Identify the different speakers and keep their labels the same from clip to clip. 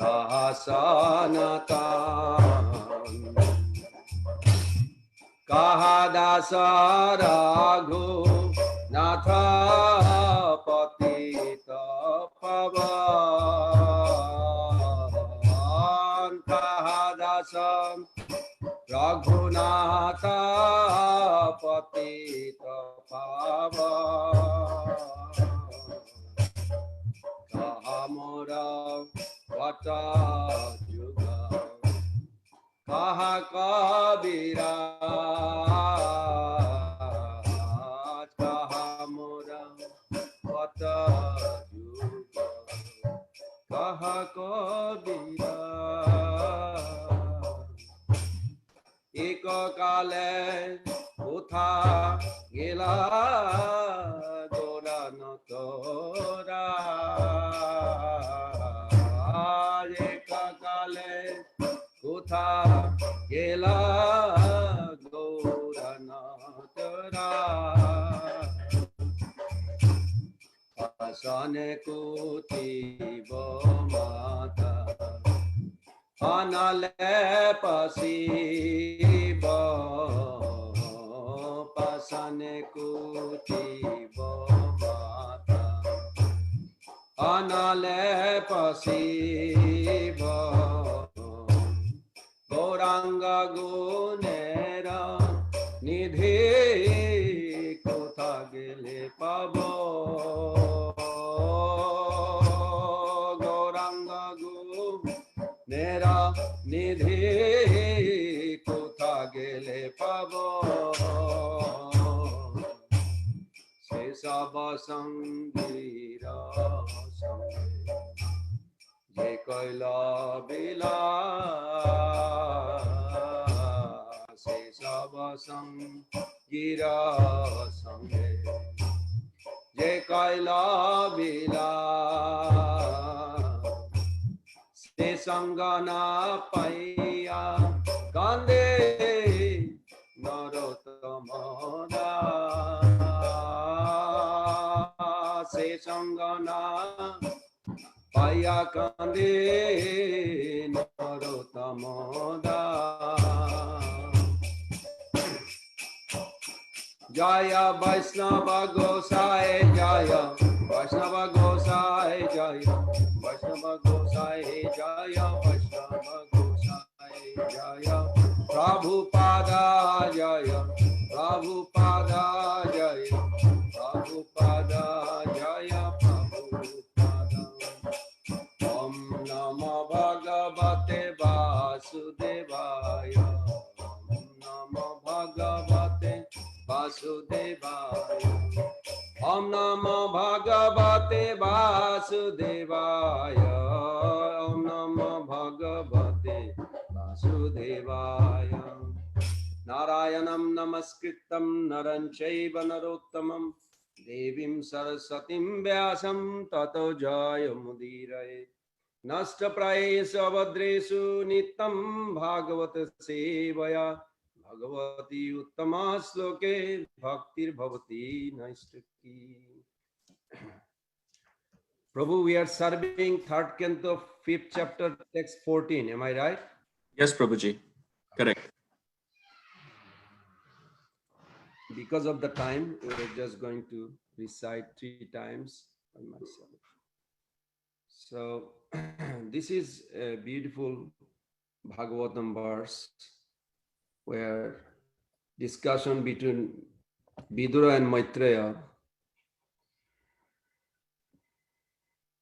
Speaker 1: Kahasanatan Kahadasa Raghu Natha Patita Pavan Kahadasa Raghunatha Patita Pavan Kahamura Vata Juga Kaha Kabira Kahamura Vata Juga Kaha Kabira Eko Kale Utha Gila Gora Notora Eko Kale Utha Gila Gora Notora Asane Kuti Bomata Anale Pasibo Pasane Kuti Bomata Anale Pasibo Goranga Gunera Nidhi Kotha Gele Pabo Goranga Gunera Nidhi Kotha Gele Pabo Se Saba Sangira Sange Je Kaila Bila Se Saba Sangira Sange Je Kaila Bila Se Sangana Paya Kande Narotamada Se Sangana Paya Kande Narotamada Jaya Vaishnava Gosai Jaya Vaishnava Gosai Jaya Vaishnava Gosai Jaya Vaishnava Gosai Jaya Prabhupada Jaya Prabhupada Jaya Prabhupada Jaya Prabhupada Om Namo Bhagavate Vasudevaya Om Namo Bhagavate Vasudevaya Om Namo Bhagavate Vasudevaya Om Namo Bhagavate Vasudevaya Narayanam Namaskritam Naran Chaiva Narottamam Devim Sarasatim Vyasam Tato Jaya Mudiraye Nasta Prayesa Vadresu Nitam Bhagavata Sevaya Bhagavati Uttama Sloke Bhaktir Bhavati Naistaki. Prabhu, we are serving third canto, 5th chapter, text 14. Am I right?
Speaker 2: Yes, Prabhuji. Correct.
Speaker 1: Because of the time, we are just going to recite 3 times by myself. So, this is a beautiful Bhagavatam verse where discussion between Vidura and Maitreya,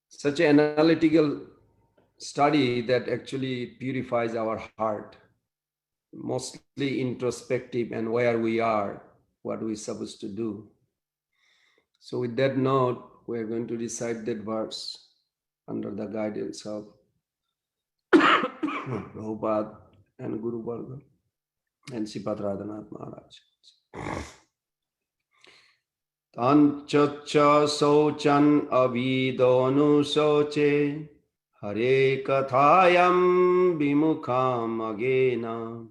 Speaker 1: such an analytical study that actually purifies our heart, mostly introspective and where we are, what we're supposed to do. So with that note, we're going to recite that verse under the guidance of Prabhupada and Guru Varga and Sripat Radhanath Maharaj. Tanchacha Sochan Avidonu Soche Hare Kathayam Vimukham Agena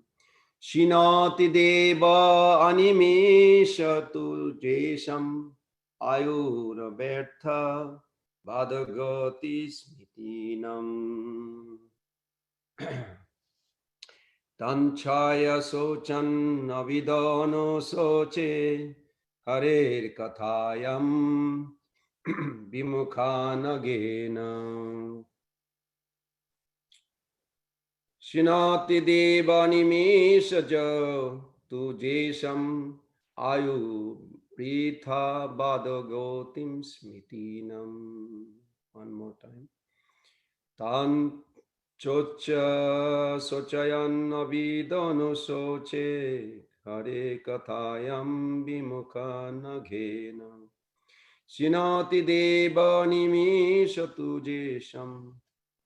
Speaker 1: Shinati Deva Animeshatu Jesham Ayura Bertha Vadagati Smitinam. Tanchaya sochan navidano soche harer kathayam vimukhanagena. Shinati devanimeshaja tujesham ayu pritha badagotim smitinam. One more time. Tan chocha sochayan avidano soche hare kathayam vimukhanagena. Shinati devanimeshatu jesham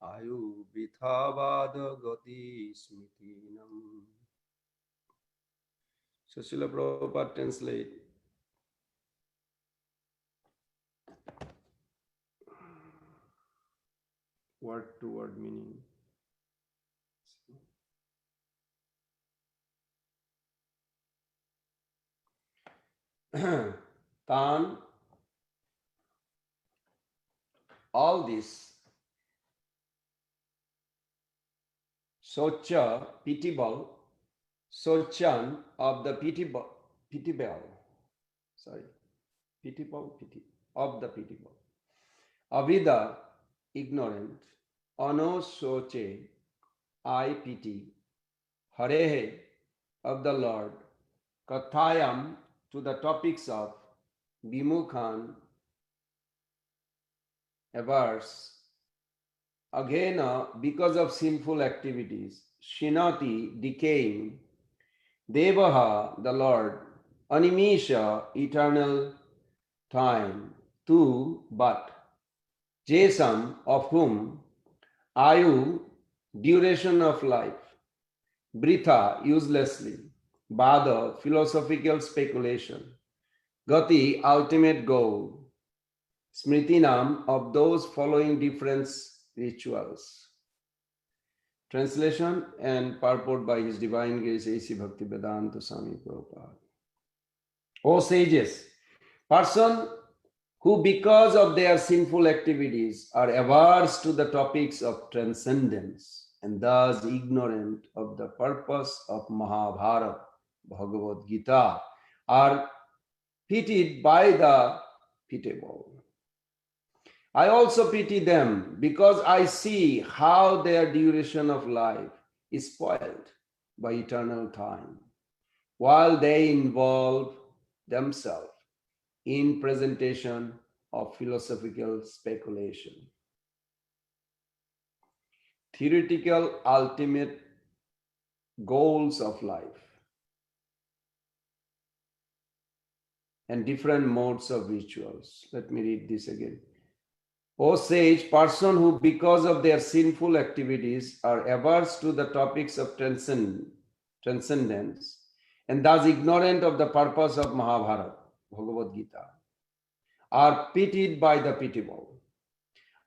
Speaker 1: ayu vithavada gati smitinam. So Srila Prabhupada translate. Word to word meaning. Tan, all this, socha, pitiable, sochan of the pitiable, sorry, pitiable, pity, of the pitiable. Avida, ignorant, anosoche, I pity, harehe, of the Lord, kathayam, to the topics of vimukhan, averse, agena, because of sinful activities, shinati, decaying, devaha, the Lord, animisha, eternal time, tu, but, jesam, of whom, ayu, duration of life, Britha, uselessly. Bada, philosophical speculation. Gati, ultimate goal. Smritinam, of those following different rituals. Translation and purport by His Divine Grace A.C. Bhaktivedanta Swami Prabhupada. O sages, person who because of their sinful activities are averse to the topics of transcendence and thus ignorant of the purpose of Mahabharata, Bhagavad Gita, are pitied by the pitiable. I also pity them because I see how their duration of life is spoiled by eternal time, while they involve themselves in presentation of philosophical speculation. Theoretical ultimate goals of life and different modes of rituals. Let me read this again. O sage, person who because of their sinful activities are averse to the topics of transcendence and thus ignorant of the purpose of Mahabharata, Bhagavad Gita, are pitied by the pitiable.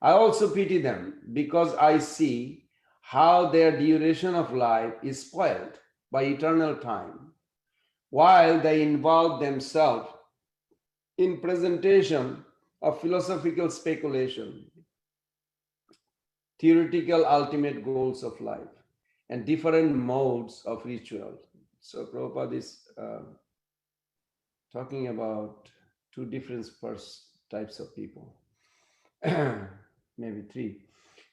Speaker 1: I also pity them because I see how their duration of life is spoiled by eternal time, while they involve themselves in presentation of philosophical speculation, theoretical ultimate goals of life, and different modes of ritual. So Prabhupada is talking about two different types of people, maybe three.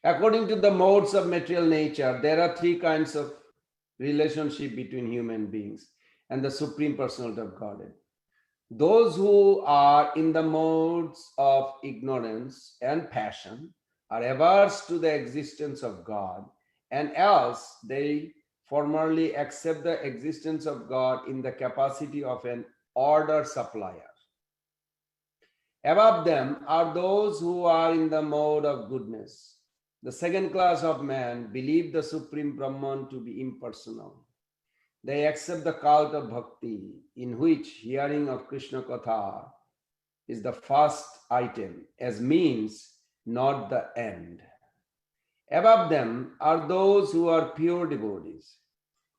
Speaker 1: According to the modes of material nature, there are three kinds of relationship between human beings and the Supreme Personality of Godhead. Those who are in the modes of ignorance and passion are averse to the existence of God, and else they formerly accept the existence of God in the capacity of an order supplier. Above them are those who are in the mode of goodness. The second class of man believe the Supreme Brahman to be impersonal. They accept the cult of bhakti, in which hearing of Krishna Katha is the first item, as means, not the end. Above them are those who are pure devotees.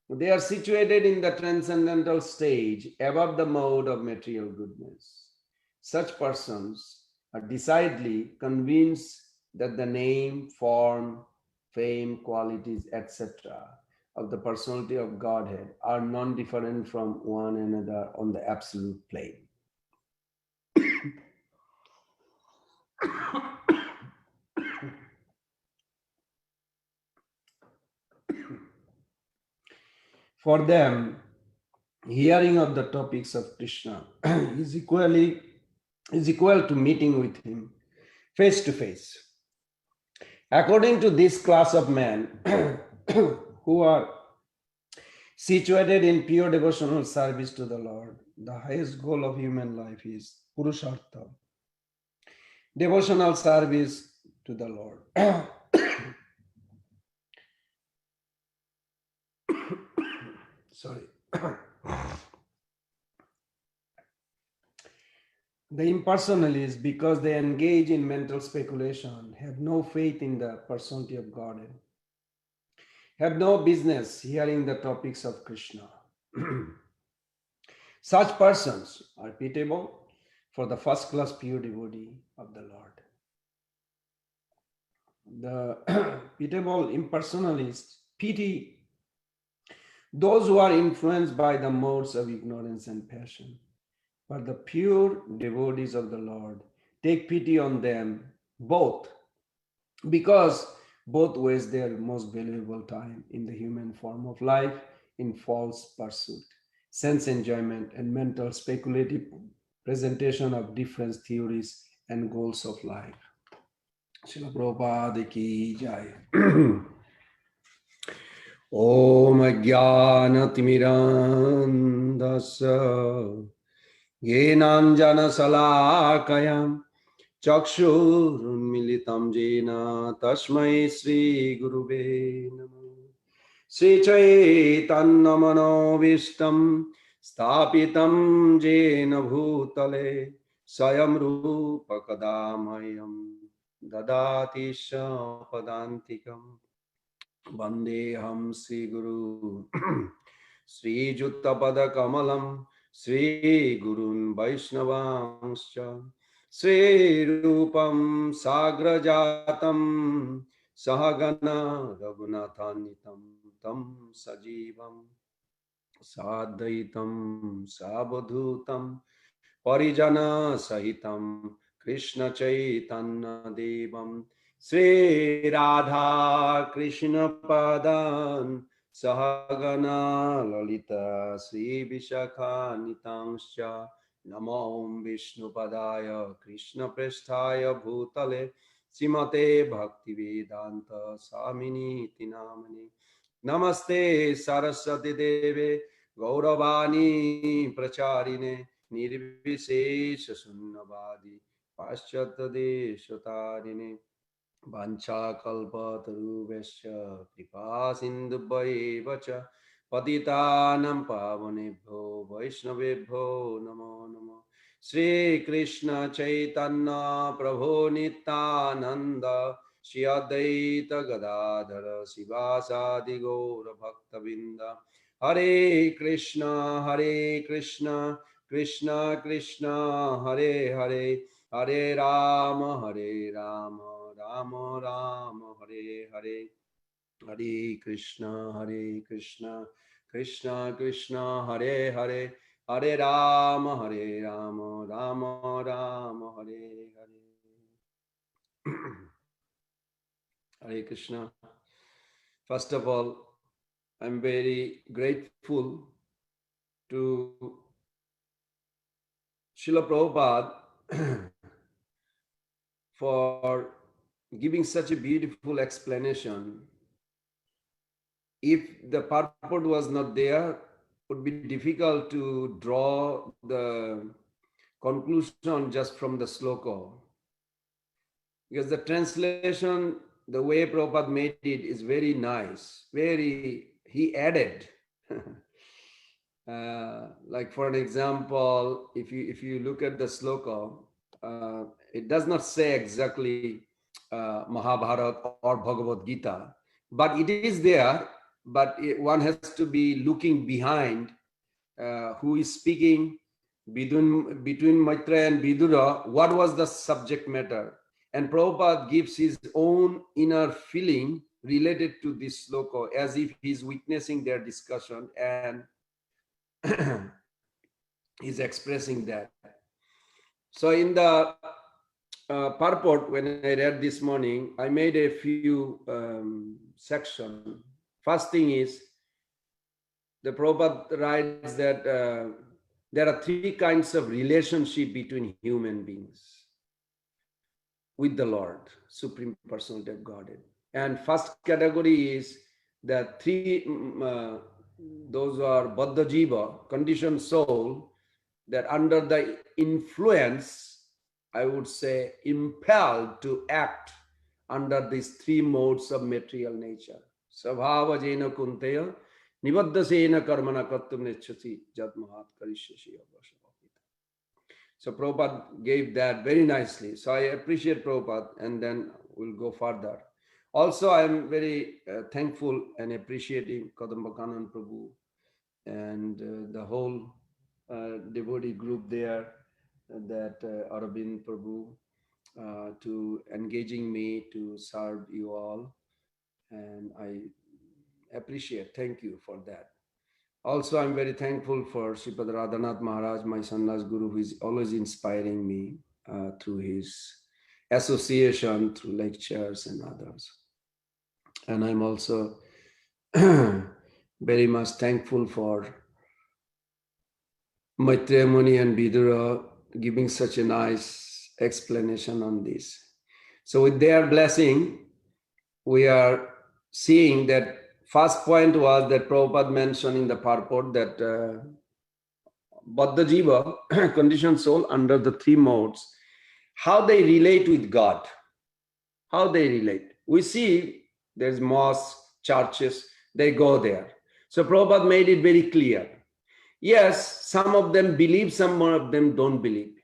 Speaker 1: They are situated in the transcendental stage above the mode of material goodness. Such persons are decidedly convinced that the name, form, fame, qualities, etc., of the personality of Godhead are non-different from one another on the absolute plane. For them, hearing of the topics of Krishna is equal to meeting with him face to face. According to this class of men who are situated in pure devotional service to the Lord, the highest goal of human life is Purushartha, devotional service to the Lord. Sorry. The impersonalists, because they engage in mental speculation, have no faith in the personality of God, have no business hearing the topics of Krishna. Such persons are pitiable for the first class pure devotee of the Lord. The pitiable impersonalists pity those who are influenced by the modes of ignorance and passion. But the pure devotees of the Lord take pity on them both, because both waste their most valuable time in the human form of life in false pursuit, sense enjoyment, and mental speculative presentation of different theories and goals of life. Srila Prabhupada ki jai. Om Ajnanatimirandasya Jnananjana Salakayam Chakshurmilitam Jena Tasmai Sri Gurube Namo Sri Chaitanya Manovistam Stapitam Jena Bhutale Sayam Rupa Kadamayam Dadati Padantikam Vandeham Sri Guru Sri Juttapada Kamalam Sri Gurun Vaishnavanscha Sri Rupam Sagrajatam Sahagana Raghunathanitam Tam Sajivam Sadhaitam Sabadhutam Parijana Sahitam Krishna Chaitanya Devam Sri Radha Krishna Padan Sahagana Lalita Sri Vishakha Nitangscha Namo Vishnu Padaya Krishna Presthaya Bhutale Simate Bhaktivedanta Samini Tinamani Namaste Saraswati Deve Gauravani Pracharine Nirvisesha Sunnavadi Paschatadeshatarine Vancha kalpatarubhasya kripa sindhubhaivacha patitanam pavanebhyo vaishnavebhyo namo namo Sri Krishna Chaitanya Prabhu Nityananda Shri Advaita Gadadhara Sivasadi Gaura Bhaktavinda Hare Krishna Krishna Krishna Hare Hare Hare Rama Rama Rama Hare Hare Hare Krishna Krishna Krishna Hare Hare Hare Rama Rama Rama Hare Hare. Hare Krishna. First of all, I'm very grateful to Srila Prabhupada for giving such a beautiful explanation. If the purport was not there, it would be difficult to draw the conclusion just from the sloka. Because the translation, the way Prabhupada made it is very nice. He added. Like for an example, if you look at the sloka, it does not say exactly Mahabharata or Bhagavad Gita, but it is there. But one has to be looking behind who is speaking between Maitreya and Vidura. What was the subject matter? And Prabhupada gives his own inner feeling related to this sloka as if he's witnessing their discussion and he's expressing that. So in the purport, when I read this morning, I made a few section. First thing is, the Prabhupada writes that there are three kinds of relationship between human beings with the Lord, Supreme Personality of Godhead. And first category is the three, those are Baddha Jiva, conditioned soul, that under the influence, I would say, impelled to act under these three modes of material nature. Svabhava jena kunteya, nibaddhasena karmana kartum nechati jat mahat karishyasi avasya. So Prabhupada gave that very nicely. So I appreciate Prabhupada, and then we'll go further. Also, I'm very thankful and appreciating Kadambakanan Prabhu and the whole devotee group there, that Arvind Prabhu, to engaging me to serve you all. And I appreciate, thank you for that. Also, I'm very thankful for Sripad Radhanath Maharaj, my Sannyas Guru, who is always inspiring me through his association, through lectures and others. And I'm also very much thankful for Maitreya Muni and Vidura giving such a nice explanation on this. So with their blessing, we are seeing that first point was that Prabhupada mentioned in the purport that Baddha Jiva, conditioned soul under the three modes, how they relate with God. How they relate. We see there's mosques, churches, they go there. So Prabhupada made it very clear. Yes, some of them believe, some of them don't believe.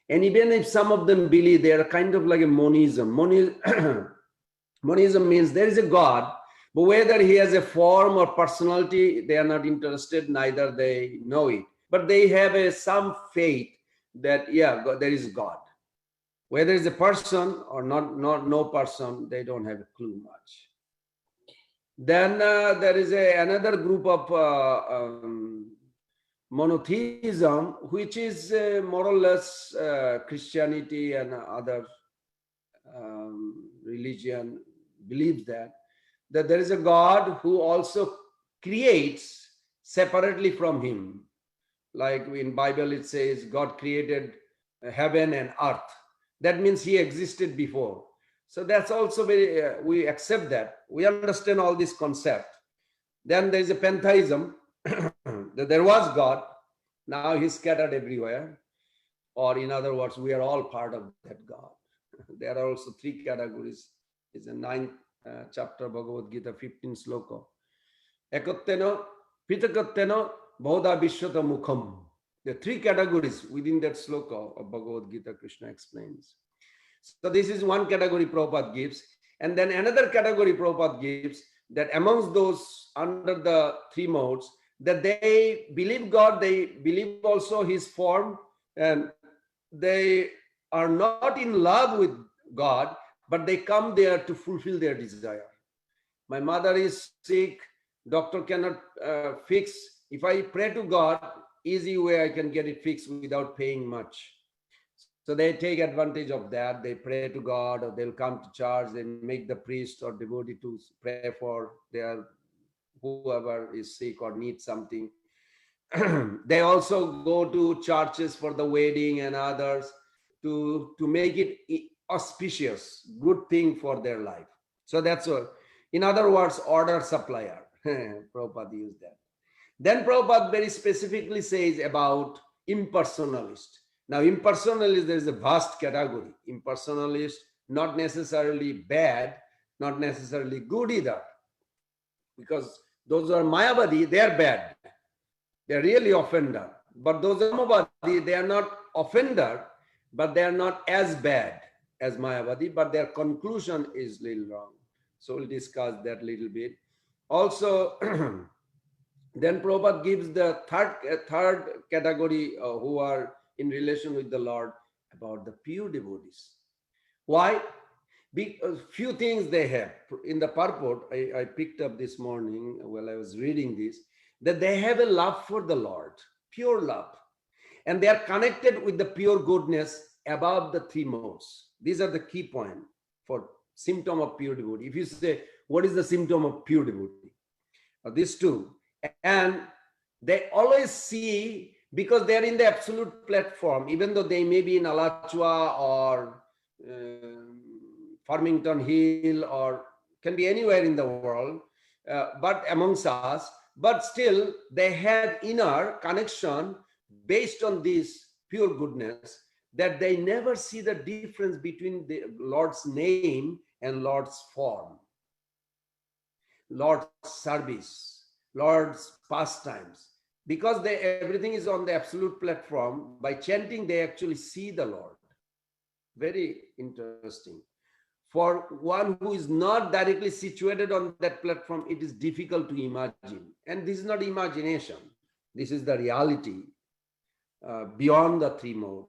Speaker 1: And even if some of them believe, they are kind of like a monism. Monism means there is a God, but whether he has a form or personality, they are not interested, neither they know it. But they have some faith that, yeah, God, there is God. Whether it's a person or not no person, they don't have a clue much. Then there is another group of monotheism, which is more or less Christianity and other religion believes that there is a God who also creates separately from him. Like in Bible it says God created heaven and earth. That means he existed before. So that's also very, we accept that. We understand all this concept. Then there is a pantheism, that there was God, now he's scattered everywhere. Or in other words, we are all part of that God. There are also three categories. It's a 9th chapter Bhagavad Gita, 15 sloka. Ekattena, pitakattena, bodha vishwata mukham. The three categories within that sloka of Bhagavad Gita, Krishna explains. So this is one category Prabhupada gives. And then another category Prabhupada gives, that amongst those under the three modes, that they believe God, they believe also his form, and they are not in love with God, but they come there to fulfill their desire. My mother is sick, doctor cannot fix. If I pray to God, easy way I can get it fixed without paying much. So they take advantage of that. They pray to God, or they'll come to church, they make the priest or devotee to pray for their whoever is sick or needs something. They also go to churches for the wedding and others to make it auspicious, good thing for their life. So that's all. In other words, order supplier. Prabhupada used that. Then Prabhupada very specifically says about impersonalist. Now, impersonalist, there is a vast category. Impersonalist, not necessarily bad, not necessarily good either. Because those who are Mayavadi, they are bad. They are really offender. But those Amavadi, they are not offender, but they are not as bad as Mayavadi, but their conclusion is little wrong. So we'll discuss that little bit. Also, then Prabhupada gives the third category who are in relation with the Lord, about the pure devotees. Why? Few things they have. In the purport, I picked up this morning while I was reading this, that they have a love for the Lord, pure love. And they are connected with the pure goodness above the three modes. These are the key point for symptom of pure devotee. If you say, what is the symptom of pure devotee? These two. And they always see, because they are in the absolute platform, even though they may be in Alachua or Farmington Hill or can be anywhere in the world, but amongst us, but still they have inner connection based on this pure goodness, that they never see the difference between the Lord's name and Lord's form, Lord's service, Lord's pastimes. Because everything is on the absolute platform, by chanting, they actually see the Lord. Very interesting. For one who is not directly situated on that platform, it is difficult to imagine. And this is not imagination. This is the reality beyond the three modes.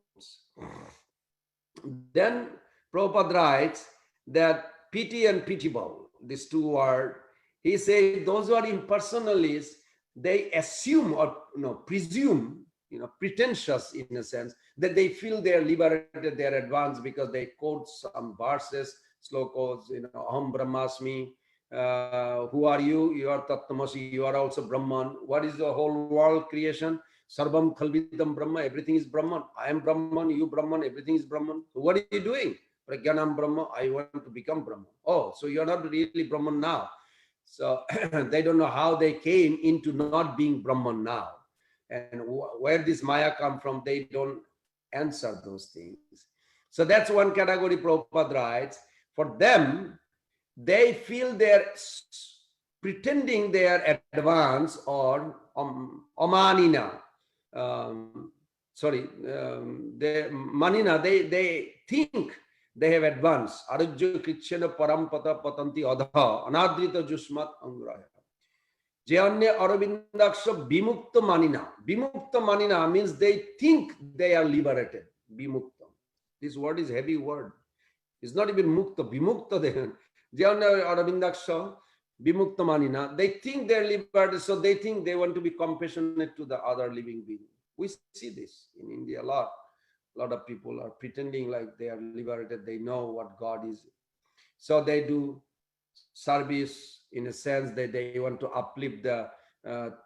Speaker 1: Then Prabhupada writes that pity and pitiable, these two words, he says those who are impersonalists, they assume or presume, pretentious in a sense, that they feel they are liberated, they are advanced because they quote some verses, slokos, Aham Brahmasmi, who are you? You are Tattamasi, you are also Brahman. What is the whole world creation? Sarvam Khalvidam Brahma, everything is Brahman. I am Brahman, you Brahman, everything is Brahman. So what are you doing? Pragyanam Brahma, I want to become Brahman. Oh, so you're not really Brahman now. So they don't know how they came into not being Brahman now. And where this Maya come from, they don't answer those things. So that's one category Prabhupada writes. For them, they feel they're pretending they are advanced or omanina. They think they have advanced. Arujya Krishna Parampata Patanti Adha Anadrita Jusmat Angraya. Jayanya Aravindaksha Bimukta Manina. Bimukta Manina means they think they are liberated. Bimukta. This word is heavy word. It's not even mukta, bimukta. Jayanya Aravindaksha Bimukta Manina. They think they're liberated, so they think they want to be compassionate to the other living being. We see this in India a lot. A lot of people are pretending like they are liberated. They know what God is. So they do service in a sense that they want to uplift the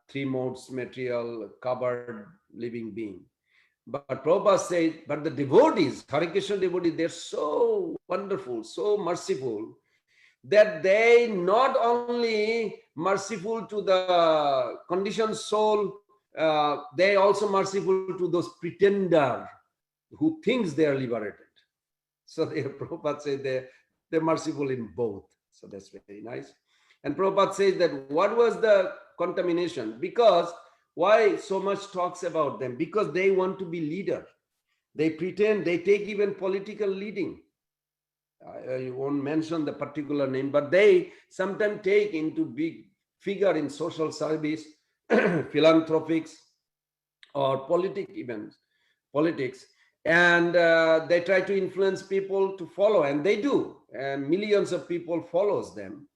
Speaker 1: three modes material covered living being. But Prabhupada says, but the devotees, Hare Krishna devotees, they're so wonderful, so merciful, that they not only merciful to the conditioned soul, they also merciful to those pretender who thinks they are liberated. So Prabhupada said they're merciful in both. So that's very nice. And Prabhupada says that what was the contamination? Because why so much talks about them? Because they want to be leader. They pretend, they take even political leading. I won't mention the particular name, but they sometimes take into big figure in social service, philanthropics, or politics. And they try to influence people to follow, and they do. And millions of people follows them.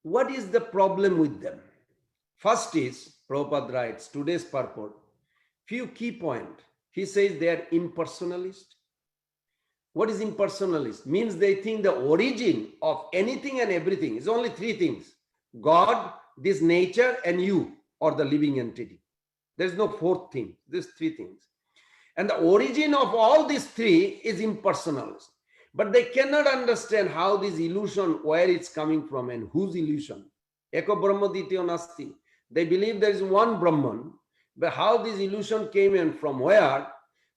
Speaker 1: What is the problem with them? First is, Prabhupada writes, today's purport, few key points. He says they are impersonalist. What is impersonalist? Means they think the origin of anything and everything is only three things: God, this nature, and you, or the living entity. There's no fourth thing. These three things. And the origin of all these three is impersonalist. But they cannot understand how this illusion, where it's coming from and whose illusion. Eko Brahma Ditya Nasti. They believe there is one Brahman, but how this illusion came in, from where?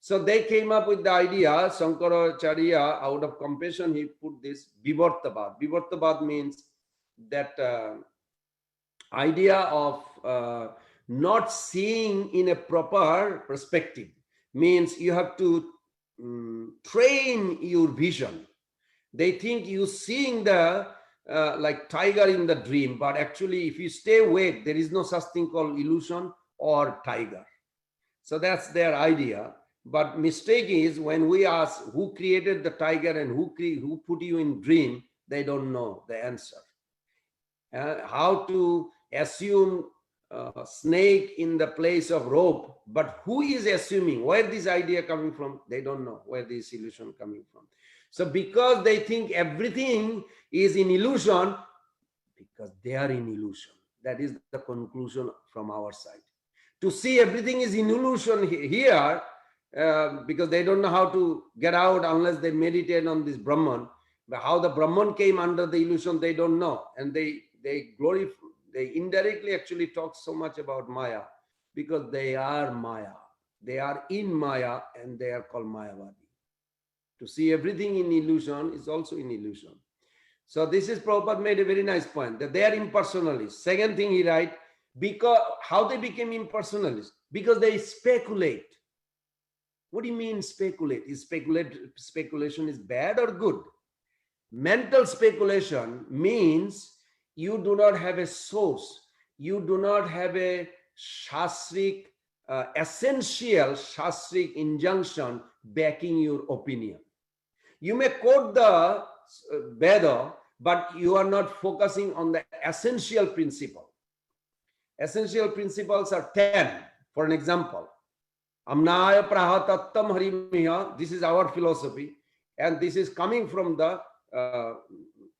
Speaker 1: So they came up with the idea, Shankaracharya, out of compassion, he put this Vivartabad. Vivartabad means that idea of not seeing in a proper perspective. Means you have to train your vision. They think you seeing the like tiger in the dream, but actually if you stay awake, there is no such thing called illusion or tiger. So that's their idea. But mistake is when we ask who created the tiger and who put you in dream, they don't know the answer. How to assume snake in the place of rope, but who is assuming? Where this idea coming from? They don't know where this illusion coming from. So because they think everything is in illusion, because they are in illusion. That is the conclusion from our side. To see everything is in illusion here, because they don't know how to get out unless they meditate on this Brahman. But how the Brahman came under the illusion, they don't know. And they indirectly actually talk so much about Maya, because they are Maya. They are in Maya and they are called Mayavadi. To see everything in illusion is also in illusion. So this is Prabhupada made a very nice point that they are impersonalists. Second thing he write, because how they became impersonalists? Because they speculate. What do you mean speculate? Speculation is bad or good? Mental speculation means you do not have a source. You do not have a shastric, essential shastric injunction backing your opinion. You may quote the Veda, but you are not focusing on the essential principle. Essential principles are 10. For an example, Amnaya Prahatattam Harimiya, this is our philosophy, and this is coming from the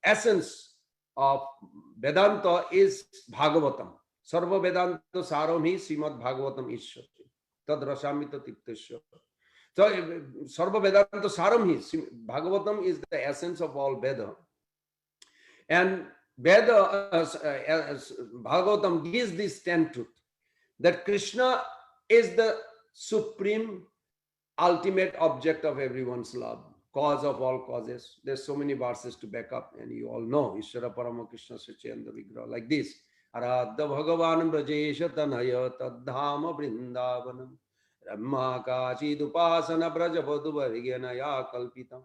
Speaker 1: essence of Vedanta is Bhagavatam. Sarva Vedanta Saramhi Srimad Bhagavatam Ishwati. Tad Rasamita Tiktesha. So Sarva Vedanta Saramhi, Bhagavatam is the essence of all Veda. And Veda, Bhagavatam gives this 10 truth, that Krishna is the supreme ultimate object of everyone's love, cause of all causes. There's so many verses to back up, and you all know Ishvara Parama Krishna Sachayanda Vigraha, like this. Aradha Bhagavan Brajesha Tanaya Tadhama Vrindavanam Brahma Kachidupasana Brajavaduvariganaya Kalpita.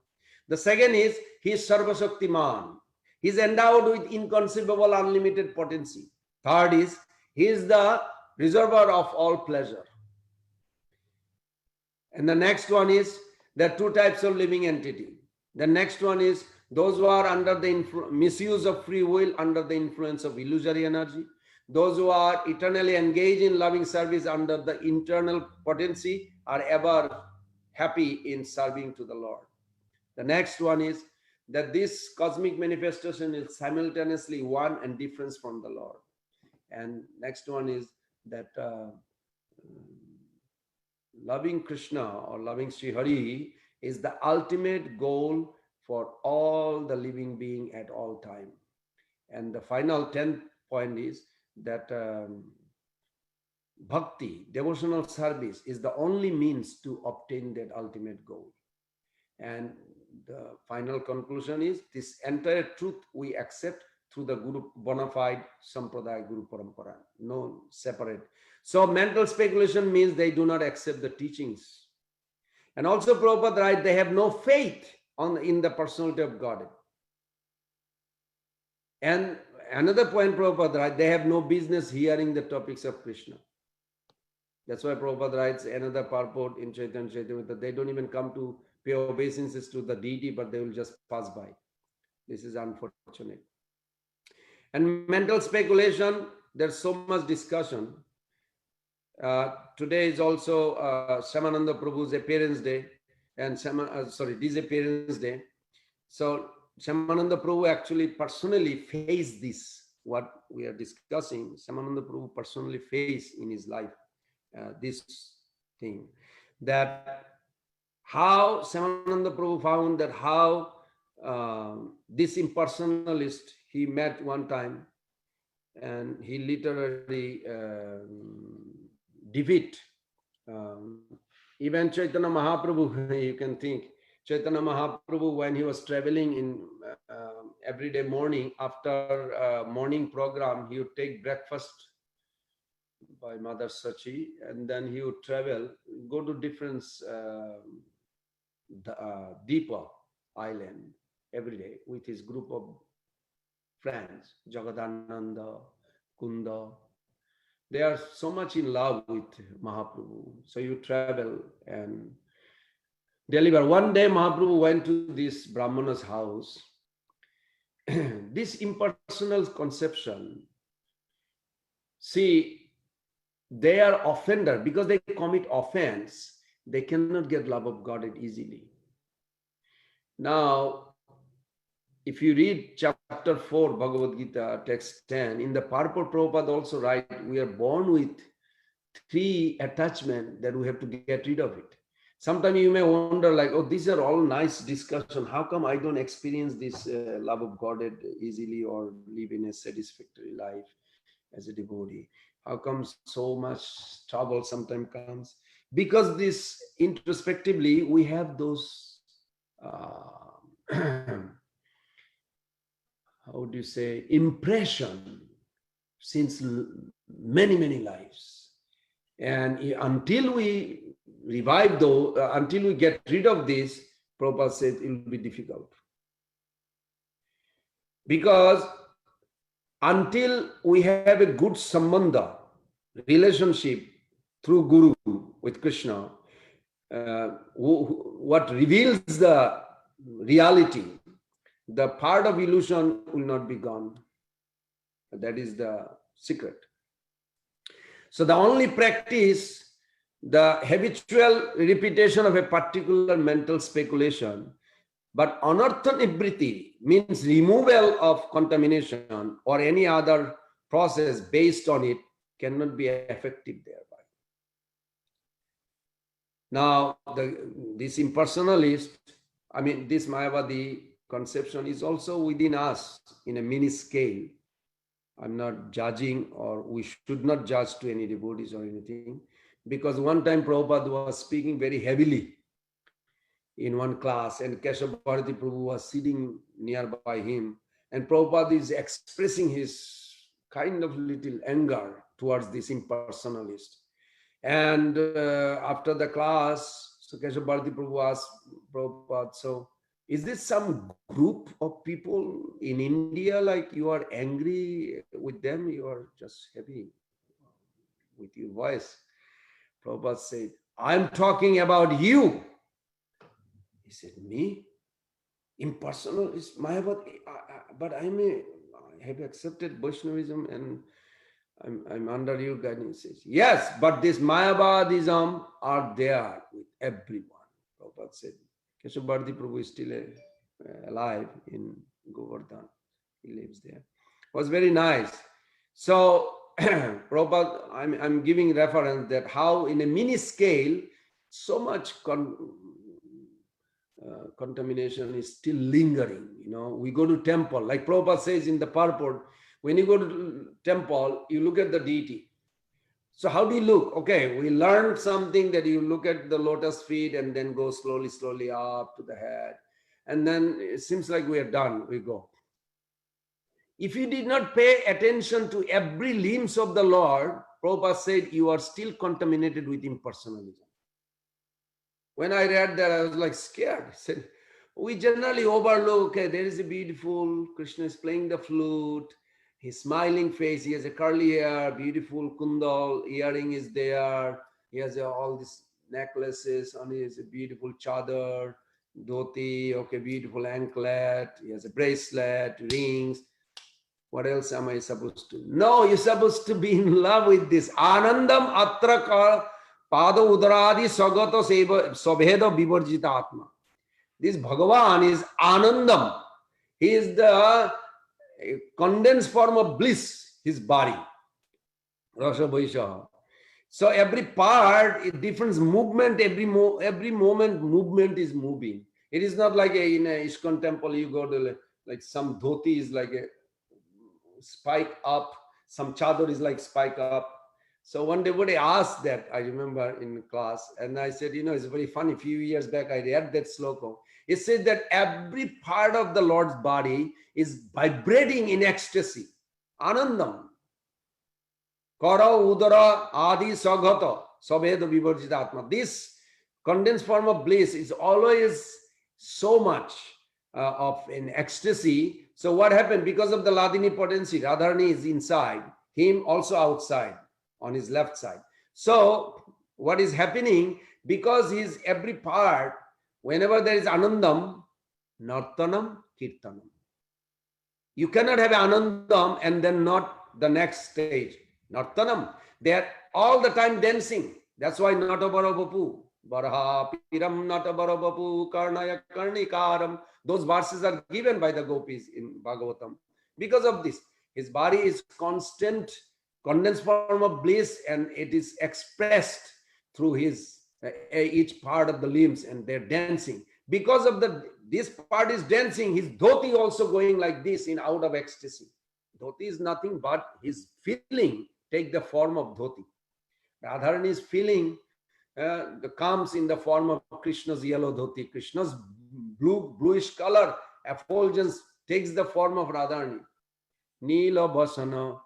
Speaker 1: The second is he is Sarva Shaktiman. He is endowed with inconceivable unlimited potency. Third is he is the reservoir of all pleasure. And the next one is there are two types of living entity. The next one is those who are under the misuse of free will, under the influence of illusory energy. Those who are eternally engaged in loving service under the internal potency are ever happy in serving to the Lord. The next one is that this cosmic manifestation is simultaneously one and different from the Lord. And next one is that loving Krishna or loving Sri Hari is the ultimate goal for all the living being at all time. And the final 10th point is that bhakti, devotional service, is the only means to obtain that ultimate goal. And the final conclusion is this entire truth we accept through the Guru bona fide Sampradaya Guru Parampara, no separate. So mental speculation means they do not accept the teachings. And also Prabhupada writes, they have no faith in the personality of Godhead. And another point Prabhupada writes, they have no business hearing the topics of Krishna. That's why Prabhupada writes another purport in Chaitanya Charitamrita, they don't even come to pay obeisances to the deity, but they will just pass by. This is unfortunate. And mental speculation, there's so much discussion. Today is also Shyamananda Prabhu's appearance day, and disappearance day. So Shyamananda Prabhu actually personally faced this, what we are discussing. Shyamananda Prabhu personally faced in his life this thing, that how Shyamananda Prabhu found that how this impersonalist he met one time, and he literally defeat even Chaitanya Mahaprabhu. You can think Chaitanya Mahaprabhu, when he was traveling in every day morning, after morning program, he would take breakfast by Mother Sachi, and then he would travel, go to different Deepa island every day with his group of friends, Jagadananda, Kunda. They are so much in love with Mahaprabhu. So you travel, and deliver. One day Mahaprabhu went to this Brahmana's house. This impersonal conception, see, they are offender because they commit offense. They cannot get love of Godhead easily. Now, if you read chapter 4, Bhagavad Gita, text 10, in the purport, Prabhupada also write, we are born with 3 attachment that we have to get rid of it. Sometimes you may wonder like, oh, these are all nice discussion. How come I don't experience this love of Godhead easily or live in a satisfactory life as a devotee? How come so much trouble sometimes comes? Because this introspectively, we have those, how do you say, impression since many, many lives. And until we revive though, until we get rid of this, Prabhupada said it will be difficult. Because until we have a good sambandha, relationship through Guru with Krishna, what reveals the reality, the part of illusion will not be gone. That is the secret. So the only practice, the habitual repetition of a particular mental speculation, but anartha nivriti means removal of contamination or any other process based on it cannot be effective thereby. Now, this impersonalist, I mean, this Mayavadi conception is also within us in a mini scale. I'm not judging, or we should not judge to any devotees or anything, because one time Prabhupada was speaking very heavily in one class, and Keshav Bharati Prabhu was sitting nearby him, and Prabhupada is expressing his kind of little anger towards this impersonalist. And after the class, so Keshav Bharati Prabhu asked Prabhupada, so is this some group of people in India, like you are angry with them, you are just heavy with your voice? Prabhupada said, I'm talking about you. He said, me? Impersonal is Mayavadi, but I have accepted Vaishnavism and I'm under your guidance. He says, yes, but this Mayavadism are there with everyone. Prabhupada said, Keshav Bharati Prabhu is still alive in Govardhan. He lives there. It was very nice. So, Prabhupada, I'm giving reference that how in a mini scale, so much contamination is still lingering. You know, we go to temple, like Prabhupada says in the purport, when you go to temple, you look at the deity. So how do you look? Okay, we learned something that you look at the lotus feet and then go slowly, slowly up to the head. And then it seems like we are done, we go. If you did not pay attention to every limbs of the Lord, Prabhupada said you are still contaminated with impersonalism. When I read that, I was like scared. I said, we generally overlook, okay, there is a beautiful, Krishna is playing the flute, his smiling face, he has a curly hair, beautiful kundal, earring is there, he has all these necklaces on his beautiful chadar, dhoti, okay, beautiful anklet, he has a bracelet, rings. What else am I supposed to? No, you're supposed to be in love with this. Anandam atra pada udaradi sagato sabheda vivarjita atma. This Bhagavan is Anandam. He is the condensed form of bliss, his body. Rasa Vaisha. So every part, different movement, every moment movement is moving. It is not like in a ISKCON temple, you go to like some dhoti is like a spike up, some chador is like spike up. So one devotee asked that, I remember in class, and I said, it's very funny. A few years back, I read that sloka. It said that every part of the Lord's body is vibrating in ecstasy. Anandam. Kara, udara, adi, saghata, sabheda vivarjita atma. This condensed form of bliss is always so much of an ecstasy. So what happened? Because of the Ladini potency, Radharani is inside, him also outside on his left side. So what is happening? Because his every part, Whenever there is Anandam, Nartanam, Kirtanam. You cannot have Anandam and then not the next stage. Nartanam. They are all the time dancing. That's why Natabarabapu. Baraha Piram Natabarabapu Karnaya Karnikaram. Those verses are given by the gopis in Bhagavatam. Because of this, his body is constant, condensed form of bliss, and it is expressed through his each part of the limbs, and they're dancing. Because of this part is dancing, his dhoti also going like this in out of ecstasy. Dhoti is nothing but his feeling take the form of dhoti. Radharani's feeling comes in the form of Krishna's yellow dhoti. Krishna's bluish color effulgence takes the form of Radharani. Neela Basana,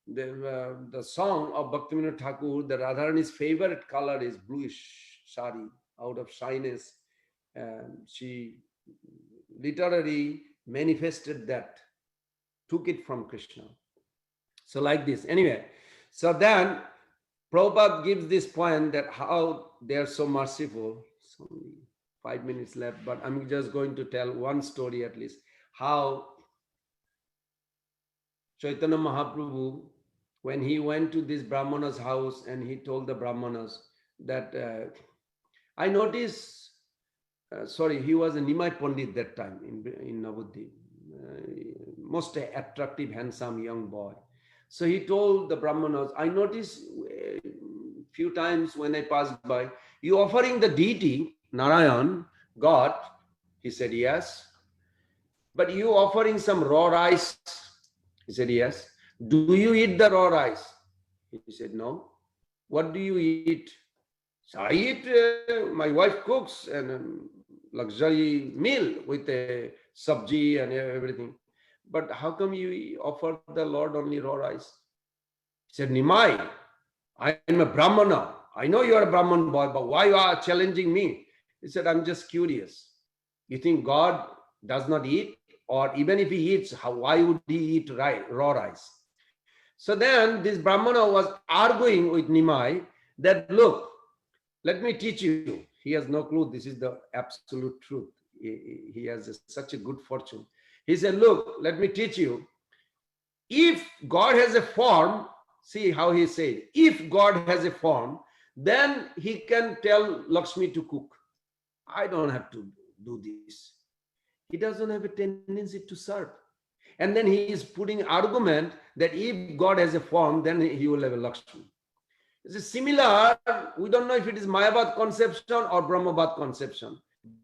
Speaker 1: the song of Bhaktivinoda Thakur, the Radharani's favorite color is bluish sari, out of shyness. She literally manifested that, took it from Krishna. So like this. Anyway, so then Prabhupada gives this point that how they are so merciful. It's only 5 minutes left, but I'm just going to tell one story at least. How Chaitanya Mahaprabhu, when he went to this Brahmana's house and he told the Brahmanas that I noticed, he was a Nimai Pandit that time in Navadvip, most attractive, handsome young boy. So he told the Brahmanas, I noticed few times when I passed by, you offering the deity, Narayan, God. He said, yes. But you offering some raw rice? He said, yes. Do you eat the raw rice? He said, no. What do you eat? So I eat, my wife cooks and luxury meal with a sabji and everything. But how come you offer the Lord only raw rice? He said, Nimai, I am a Brahmana. I know you are a Brahman boy, but why you are challenging me? He said, I'm just curious. You think God does not eat? Or even if he eats, why would he eat raw rice? So then this Brahmana was arguing with Nimai that, look, let me teach you. He has no clue. This is the absolute truth. He has such a good fortune. He said, look, let me teach you. If God has a form, see how he said, if God has a form, then he can tell Lakshmi to cook. I don't have to do this. He doesn't have a tendency to serve. And then he is putting argument that if God has a form, then he will have a Lakshmi. It's similar, we don't know if it is Mayavad conception or Brahmavad conception,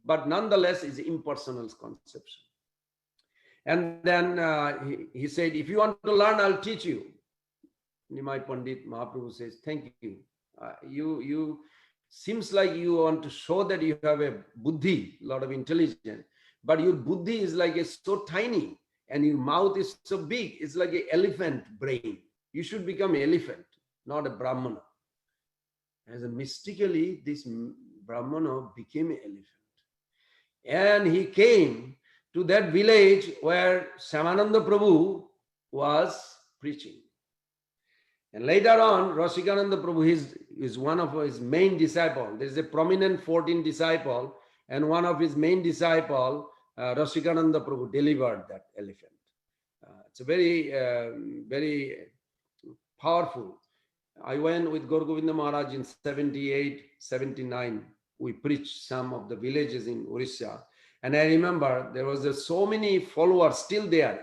Speaker 1: but nonetheless it's impersonal conception. And then he said, if you want to learn, I'll teach you. Nimai Pandit Mahaprabhu says, thank you. You seems like you want to show that you have a buddhi, lot of intelligence, but your buddhi is like so tiny and your mouth is so big. It's like an elephant brain. You should become an elephant, not a Brahmana. As a mystically, this Brahmana became an elephant. And he came to that village where Shyamananda Prabhu was preaching. And later on, Rasikananda Prabhu is one of his main disciples. There is a prominent 14 disciple, and one of his main disciple, Rasikananda Prabhu, delivered that elephant. It's a very, very powerful. I went with Gaur Govinda Maharaj in 78, 79. We preached some of the villages in Orissa. And I remember there was so many followers still there.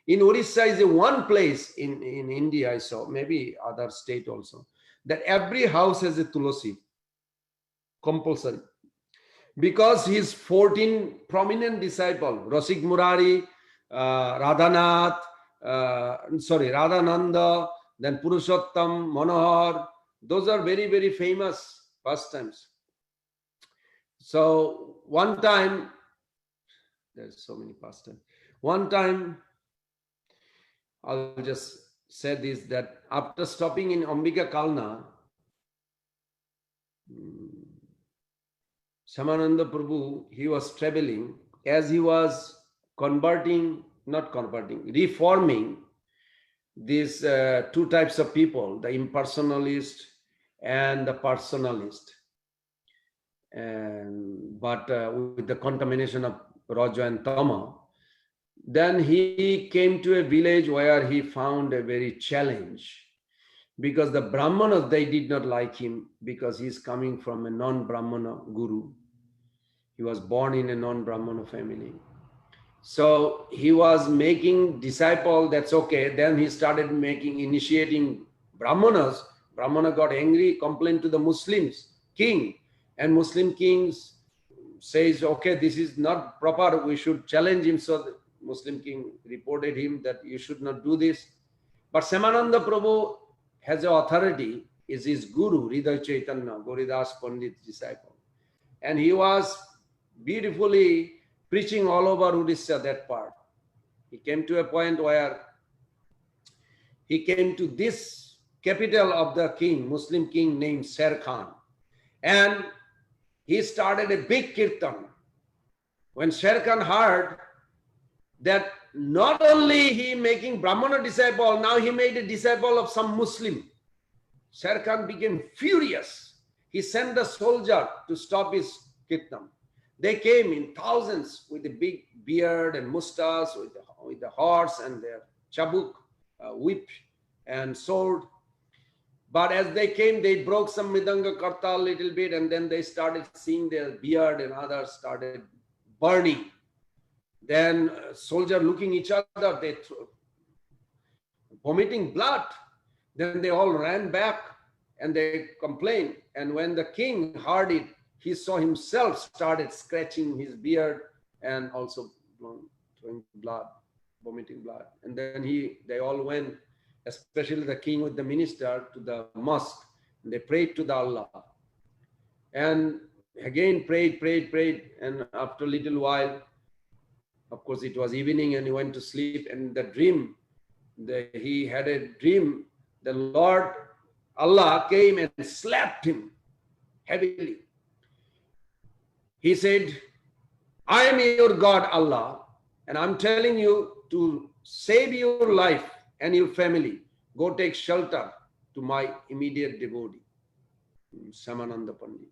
Speaker 1: In Orissa is one place in India I saw, maybe other state also, that every house has a tulasi, compulsory. Because his 14 prominent disciples, Rasik Murari, Radhananda, then Purushottam, Manohar, those are very, very famous pastimes. So one time, there's so many pastimes. One time, I'll just say this, that after stopping in Ambika Kalna, Shyamananda Prabhu, he was traveling as he was reforming these two types of people, the impersonalist and the personalist. and but with the contamination of Raja and Tama. Then he came to a village where he found a very challenge, because the Brahmanas, they did not like him because he's coming from a non-Brahmana guru. He was born in a non-Brahmana family. So he was making disciple, that's okay. Then he started initiating Brahmanas. Brahmana got angry, complained to the Muslims king, and Muslim kings says, okay, this is not proper, we should challenge him. So the Muslim king reported him that you should not do this. But Samananda Prabhu has the authority, is his guru, Hriday Chaitanya, Goridas Pandit's disciple. And he was beautifully preaching all over Odisha, that part. He came to a point where he came to this capital of the king, Muslim king named Sher Khan. And he started a big kirtan. When Sher Khan heard that not only he making Brahmana disciple, now he made a disciple of some Muslim, Sher Khan became furious. He sent the soldier to stop his kirtan. They came in thousands with a big beard and mustache, with the horse and their chabuk, whip and sword. But as they came, they broke some Midanga Karta a little bit, and then they started seeing their beard, and others started burning. Then soldier looking each other, they vomiting blood. Then they all ran back and they complained. And when the king heard it, he saw himself started scratching his beard and also throwing blood, vomiting blood. And then they all went, especially the king with the minister, to the mosque. And they prayed to the Allah. And again prayed. And after a little while, of course, it was evening and he went to sleep. And the dream, he had a dream. The Lord Allah came and slapped him heavily. He said, I am your God, Allah, and I'm telling you to save your life and your family. Go take shelter to my immediate devotee, Samananda Pandit.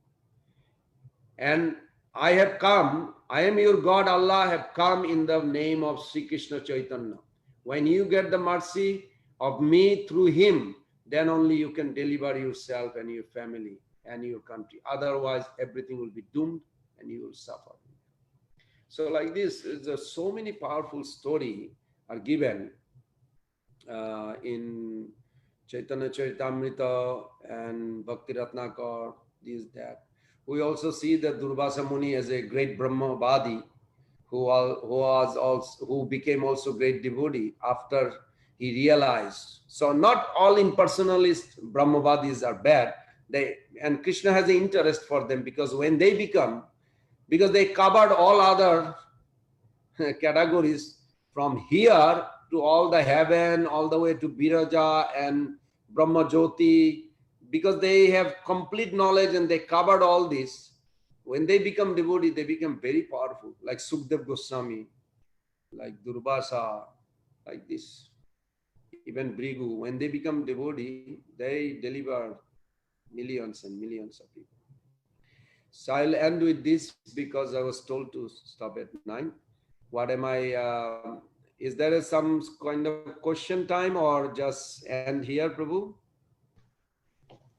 Speaker 1: And I have come, I am your God, Allah, have come in the name of Sri Krishna Chaitanya. When you get the mercy of me through him, then only you can deliver yourself and your family and your country. Otherwise, everything will be doomed and you will suffer. So like this, there's so many powerful stories are given in Chaitanya Charitamrita and Bhakti Ratnakar, this, that. We also see that Durvasa Muni as a great Brahmavadi who became also great devotee after he realized. So not all impersonalist Brahmavadis are bad. And Krishna has an interest for them, because when they become, because they covered all other categories from here to all the heaven, all the way to Viraja and Brahma Jyoti, because they have complete knowledge and they covered all this. When they become devotee, they become very powerful, like Sukdev Goswami, like Durvasa, like this. Even Brigu, when they become devotee, they deliver millions and millions of people. So I'll end with this because I was told to stop at 9. What am I, is there some kind of question time or just end here, Prabhu?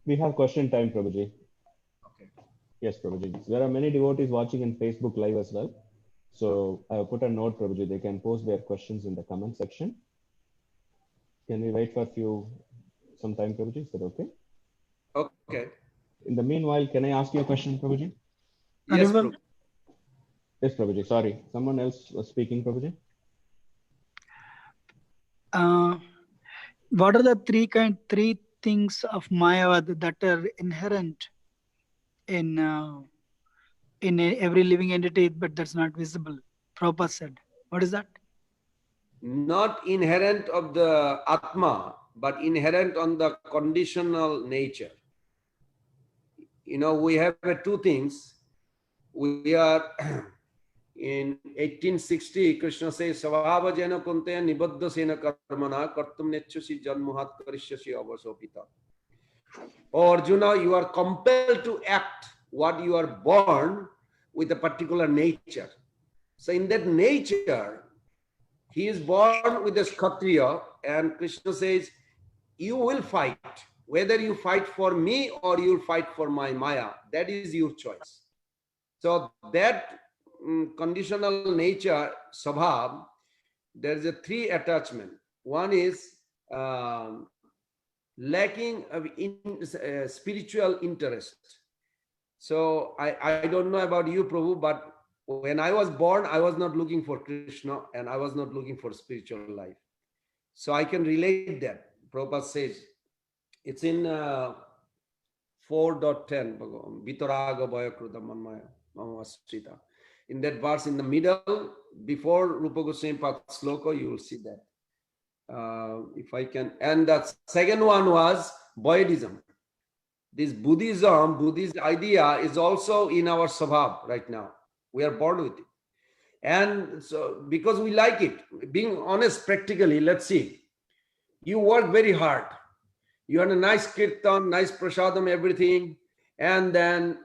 Speaker 3: We have question time, Prabhuji.
Speaker 1: Okay.
Speaker 3: Yes, Prabhuji. There are many devotees watching in Facebook Live as well. So I have put a note, Prabhuji. They can post their questions in the comment section. Can we wait for some time, Prabhuji? Is that okay?
Speaker 1: Okay.
Speaker 3: In the meanwhile, can I ask you a question, Prabhuji?
Speaker 1: Yes, Prabhu.
Speaker 3: Yes, Prabhuji. Sorry. Someone else was speaking, Prabhuji.
Speaker 4: What are the three things of Mayavad that are inherent in every living entity, but that's not visible? Prabhupada said. What is that?
Speaker 1: Not inherent of the Atma, but inherent on the conditional nature. You know, we have two things. We are in 1860, Krishna says, Savava jena kunteya nibaddha sena karmana kartum nechusi janmuhat karishyasi avasopita. Oh Arjuna, you are compelled to act what you are born with a particular nature. So in that nature, he is born with a Kshatriya, and Krishna says, you will fight. Whether you fight for me or you'll fight for my Maya, that is your choice. So that conditional nature, Sabhav, there is a three attachment. One is lacking of spiritual interest. So I don't know about you, Prabhu, but when I was born, I was not looking for Krishna and I was not looking for spiritual life. So I can relate that. Prabhupada says, it's in 4.10, Vitaraga Bhayakruta Manmaya Mamastrita. In that verse in the middle, before Rupa Goswami Path Sloka, you will see that. If I can. And the second one was Buddhism. This Buddhism, Buddhist idea is also in our Sabhav right now. We are born with it. And so, because we like it, being honest practically, let's see. You work very hard. You had a nice kirtan, nice prasadam, everything. And then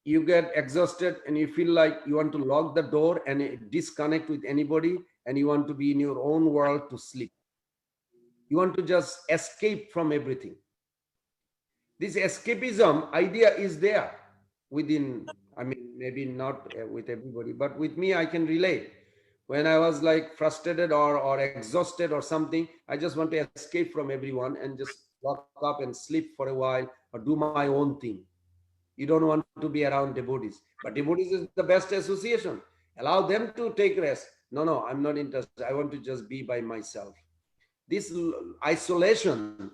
Speaker 1: you get exhausted and you feel like you want to lock the door and disconnect with anybody and you want to be in your own world to sleep. You want to just escape from everything. This escapism idea is there within, I mean, maybe not with everybody, but with me, I can relate. When I was like frustrated or exhausted or something, I just want to escape from everyone and just lock up and sleep for a while or do my own thing. You don't want to be around devotees, but devotees is the best association. Allow them to take rest. No, I'm not interested. I want to just be by myself. This isolation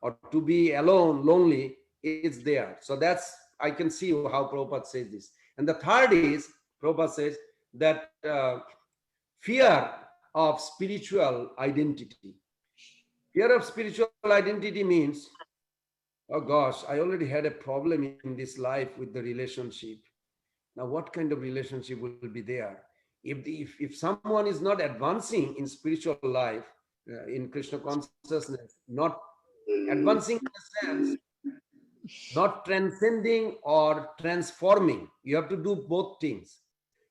Speaker 1: or to be alone, lonely, is there. So that's, I can see how Prabhupada says this. And the third is, Prabhupada says that fear of spiritual identity. Fear of spiritual identity means, oh gosh, I already had a problem in this life with the relationship. Now, what kind of relationship will be there? If someone is not advancing in spiritual life, in Krishna consciousness, not advancing in the sense, not transcending or transforming. You have to do both things.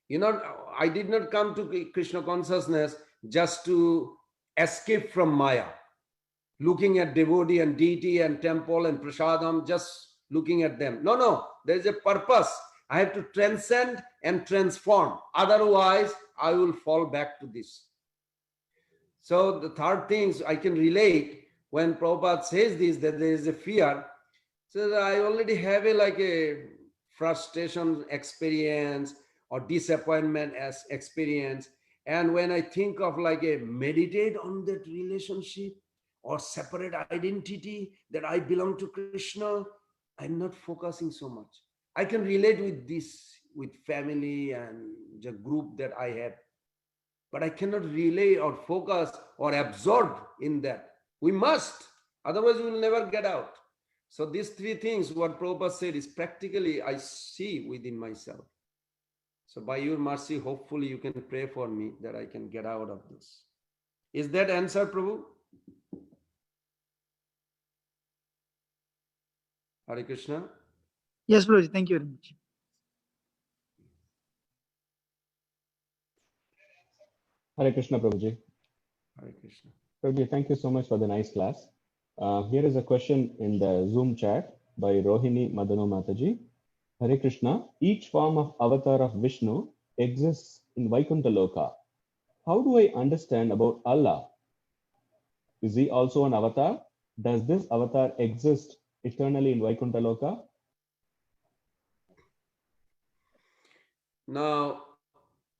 Speaker 1: You know, I did not come to Krishna consciousness just to escape from Maya, looking at devotee and deity and temple and prasadam, just looking at them. No, there is a purpose. I have to transcend and transform. Otherwise, I will fall back to this. So the third things I can relate when Prabhupada says this, that there is a fear. So I already have a frustration experience or disappointment as experience. And when I think of meditate on that relationship or separate identity that I belong to Krishna, I'm not focusing so much. I can relate with this, with family and the group that I have. But I cannot relay or focus or absorb in that. We must, otherwise we will never get out. So these three things, what Prabhupada said, is practically I see within myself. So by your mercy, hopefully you can pray for me that I can get out of this. Is that answer, Prabhu? Hare Krishna.
Speaker 4: Yes, Prabhuji, thank you very much.
Speaker 3: Hare Krishna, Prabhuji.
Speaker 1: Hare Krishna.
Speaker 3: Prabhuji, thank you so much for the nice class. Here is a question in the Zoom chat by Rohini Madano Mataji. Hare Krishna, each form of avatar of Vishnu exists in Vaikuntha Loka. How do I understand about Allah? Is he also an avatar? Does this avatar exist eternally in Vaikuntha Loka?
Speaker 1: Now,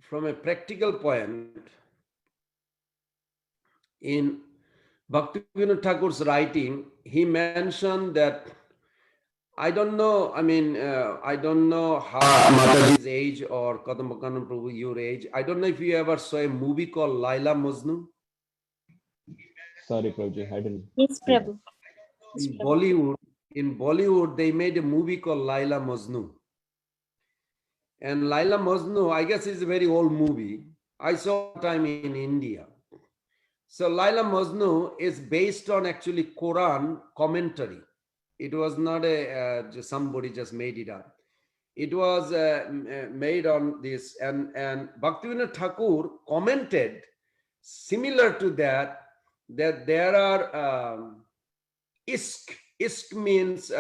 Speaker 1: from a practical point, in Bhaktivinoda Thakur's writing, he mentioned that, I don't know, I don't know how Mataji's age or Kadambakanan Prabhu, your age. I don't know if you ever saw a movie called Laila Majnu.
Speaker 3: Sorry, Prabhuji, I didn't.
Speaker 5: Yes, Prabhu.
Speaker 1: In Bollywood, they made a movie called Laila Majnu. And Laila Majnu, I guess, is a very old movie. I saw it time in India. So Laila Majnu is based on actually Quran commentary. It was not just somebody just made it up. It was made on this, and Bhaktivinoda Thakur commented similar to that, that there are isk. Isk means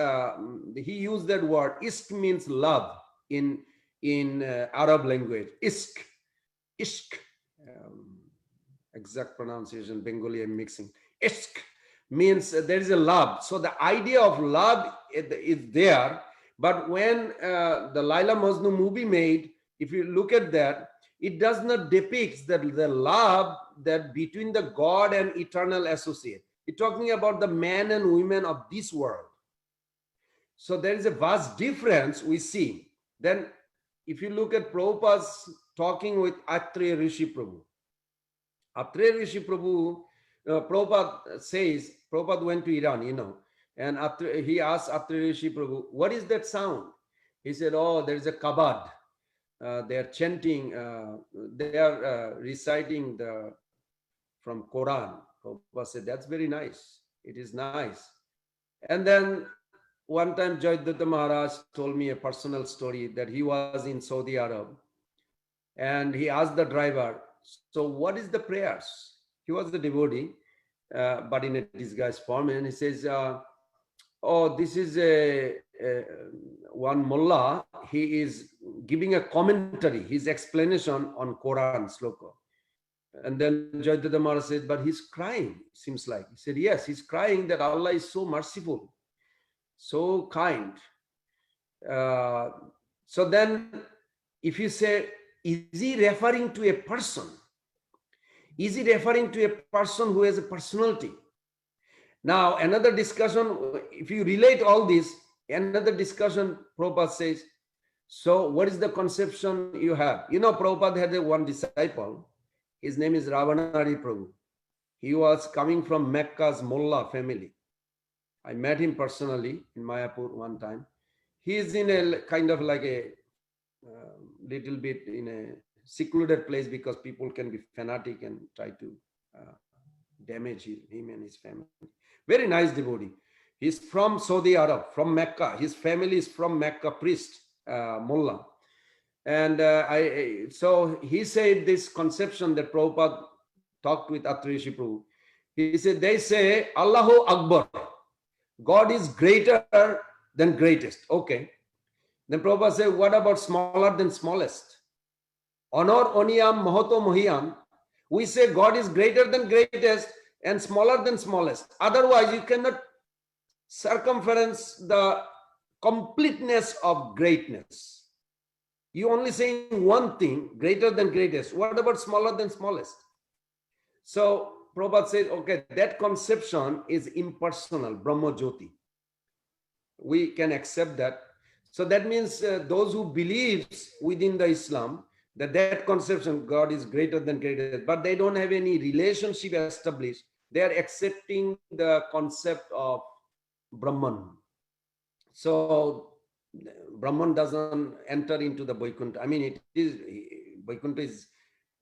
Speaker 1: he used that word. Isk means love in Arab language. Isk, ishq. Exact pronunciation Bengali I'm mixing. Ishq means there is a love. So the idea of love is there. But when the Laila Majnu movie made, if you look at that, it does not depict the love that between the God and eternal associate. It's talking about the men and women of this world. So there is a vast difference we see. Then if you look at Prabhupada's talking with Atreya Rishi Prabhu, Atreya Rishi Prabhu, Prabhupada says, Prabhupada went to Iran, and he asked Atreya Rishi Prabhu, what is that sound? He said, oh, there is a kabad. They are chanting, they are reciting from Quran. Prabhupada said, that's very nice. It is nice. And then one time Jayadatta Maharaj told me a personal story that he was in Saudi Arab and he asked the driver, so what is the prayers? He was a devotee, but in a disguised form, and he says, oh, this is one mullah, he is giving a commentary, his explanation on Quran sloka. And then Jayadatta Maharaj said, but he's crying, seems like. He said, yes, he's crying that Allah is so merciful, so kind. So then if you say, is he referring to a person? Is he referring to a person who has a personality? Now, another discussion, if you relate all this, another discussion, Prabhupada says, so what is the conception you have? Prabhupada had one disciple. His name is Ravanari Prabhu. He was coming from Mecca's Mullah family. I met him personally in Mayapur one time. He is in a kind of like a little bit in a secluded place because people can be fanatic and try to damage him and his family. Very nice devotee. He's from Saudi Arab, from Mecca. His family is from Mecca, priest, mullah. And so he said this conception that Prabhupada talked with Atreya Rishi Prabhu. He said, they say, Allahu Akbar. God is greater than greatest. Okay. Then Prabhupada said, what about smaller than smallest? Honor oniyam mahato mohiyam. We say God is greater than greatest and smaller than smallest. Otherwise, you cannot circumference the completeness of greatness. You only saying one thing, greater than greatest. What about smaller than smallest? So Prabhupada says, okay, that conception is impersonal, Brahma Jyoti. We can accept that. So that means those who believes within the Islam, that conception, God is greater than greatest, but they don't have any relationship established. They are accepting the concept of Brahman. So Brahman doesn't enter into the Vaikuntha. I mean, Vaikuntha is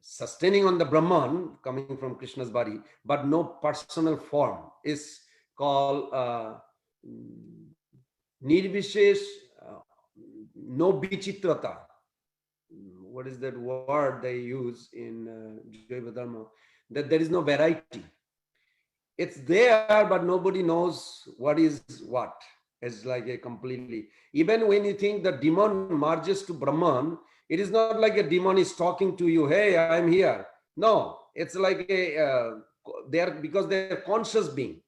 Speaker 1: sustaining on the Brahman coming from Krishna's body, but no personal form. Is called Nirvishesh, no Vichitrata. What is that word they use in Jaiva Dharma? That there is no variety. It's there, but nobody knows what is what. It's like a completely, even when you think the demon merges to Brahman, it is not like a demon is talking to you, hey, I'm here. No, it's like because they're conscious being.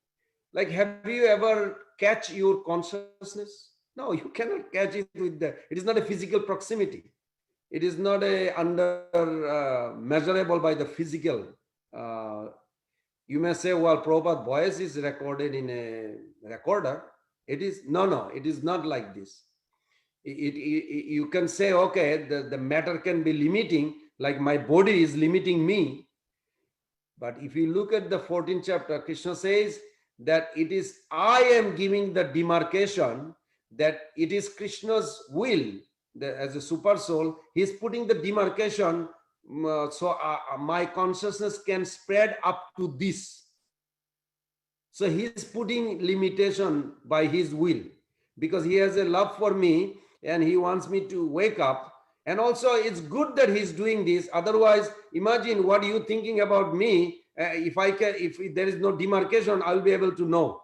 Speaker 1: Like, have you ever catch your consciousness? No, you cannot catch it with it is not a physical proximity. It is not measurable by the physical. You may say, well, Prabhupada's voice is recorded in a recorder. It is, no, it is not like this. You can say, okay, the matter can be limiting, like my body is limiting me. But if you look at the 14th chapter, Krishna says that it is, I am giving the demarcation, that it is Krishna's will, as a super soul, he is putting the demarcation, so my consciousness can spread up to this. So he's putting limitation by his will because he has a love for me and he wants me to wake up. And also it's good that he's doing this. Otherwise, imagine what you thinking about me. If there is no demarcation, I'll be able to know.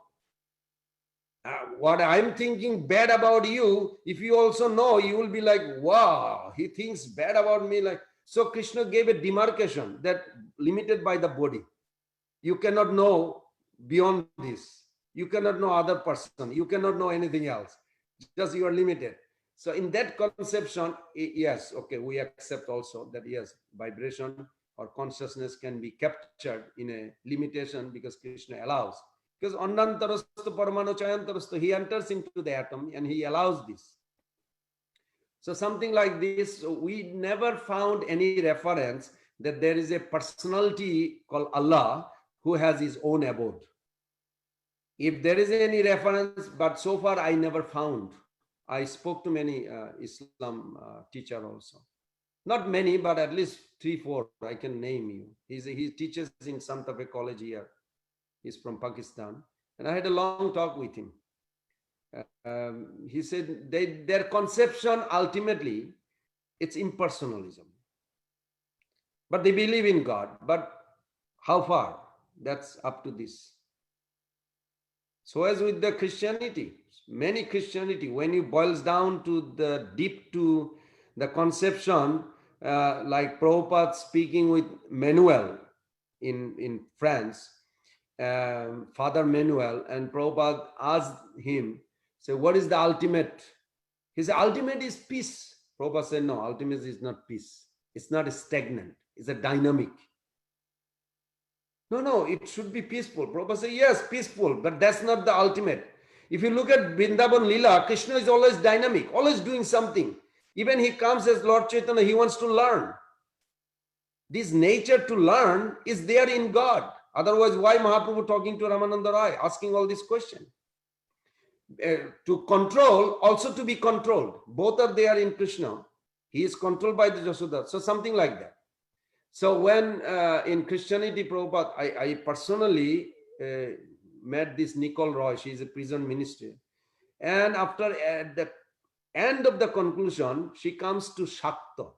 Speaker 1: What I'm thinking bad about you, if you also know, you will be like, wow, he thinks bad about me. Like, so Krishna gave a demarcation that limited by the body. You cannot know beyond this. You cannot know other person. You cannot know anything else. Just you are limited. So in that conception, yes, okay, we accept also that yes, vibration or consciousness can be captured in a limitation because Krishna allows. Because Annantarastu Paramanu Chayantarastu, he enters into the atom and he allows this. So something like this, we never found any reference that there is a personality called Allah who has his own abode. If there is any reference, but so far I never found. I spoke to many Islam teacher also. Not many, but at least 3, 4 I can name you. He teaches in Santa Fe College here. He's from Pakistan. And I had a long talk with him. He said their conception ultimately, it's impersonalism. But they believe in God. But how far? That's up to this. So as with the Christianity, many Christianity, when you boils down to the deep to the conception, like Prabhupada speaking with Manuel in France, Father Manuel, and Prabhupada asked him, so what is the ultimate? He said, ultimate is peace. Prabhupada said, no, ultimate is not peace. It's not a stagnant. It's a dynamic. No, it should be peaceful. Prabhupada said, yes, peaceful, but that's not the ultimate. If you look at Vrindavan Lila, Krishna is always dynamic, always doing something. Even he comes as Lord Chaitanya, he wants to learn. This nature to learn is there in God. Otherwise, why Mahaprabhu talking to Ramananda Rai, asking all these questions? To control, also to be controlled. Both are there in Krishna. He is controlled by the Jasoda. So something like that. So when in Christianity, Prabhupada, I personally met this Nicole Roy. She is a prison minister. And after at the end of the conclusion, she comes to Shakta.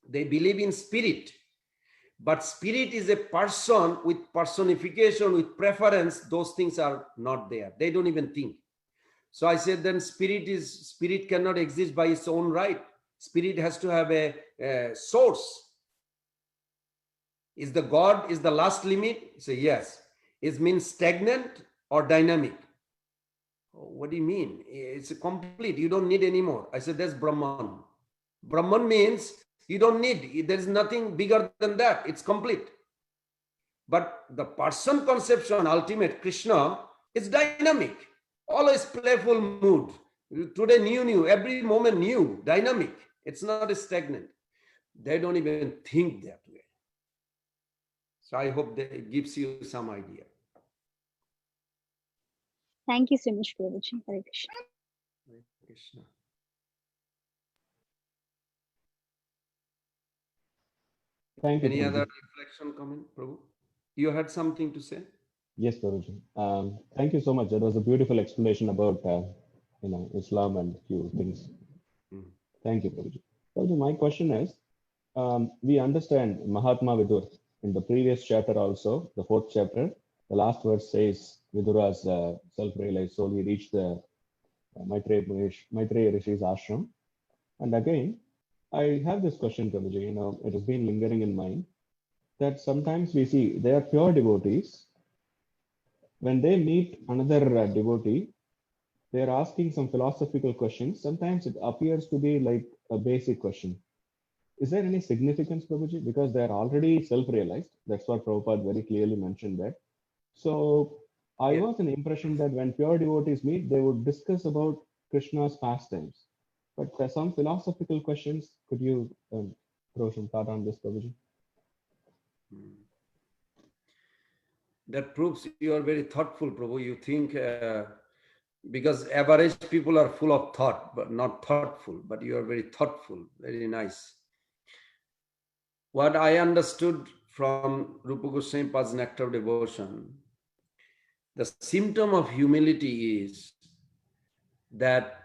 Speaker 1: They believe in spirit. But spirit is a person with personification, with preference. Those things are not there. They don't even think. So I said, then spirit cannot exist by its own right. Spirit has to have a source. Is the God is the last limit? Say yes. It means stagnant or dynamic. Oh, what do you mean? It's complete. You don't need any more. I said that's Brahman. Brahman means you don't need. There is nothing bigger than that. It's complete. But the person conception, ultimate Krishna, is dynamic. Always playful mood. Today new, every moment new, dynamic. It's not a stagnant. They don't even think that way. So I hope that it gives you some idea.
Speaker 5: Thank you so much, Prabhuji. Hare Krishna.
Speaker 1: Hare Krishna.
Speaker 3: Thank you,
Speaker 1: Any
Speaker 3: Prabhuji.
Speaker 1: other reflection, comment, Prabhu? You had something to say?
Speaker 3: Yes, Prabhuji. Thank you so much. That was a beautiful explanation about Islam and few things. Thank you, Prabhuji. Prabhuji, my question is, we understand Mahatma Vidur in the previous chapter also, the 4th chapter. The last verse says Vidura's self-realized soul. He reached the Maitreya Rishi's ashram. And again, I have this question, Prabhuji. It has been lingering in mind that sometimes we see they are pure devotees. When they meet another devotee, they are asking some philosophical questions. Sometimes it appears to be like a basic question. Is there any significance, Prabhuji? Because they are already self-realized. That's what Prabhupada very clearly mentioned that. So I was an impression that when pure devotees meet, they would discuss about Krishna's pastimes. But some philosophical questions, could you throw some thought on this, Prabhuji?
Speaker 1: That proves you are very thoughtful, Prabhu. You think, because average people are full of thought, but not thoughtful, but you are very thoughtful, very nice. What I understood from Rupa Goswami Pad's Nectar of Devotion, The symptom of humility is that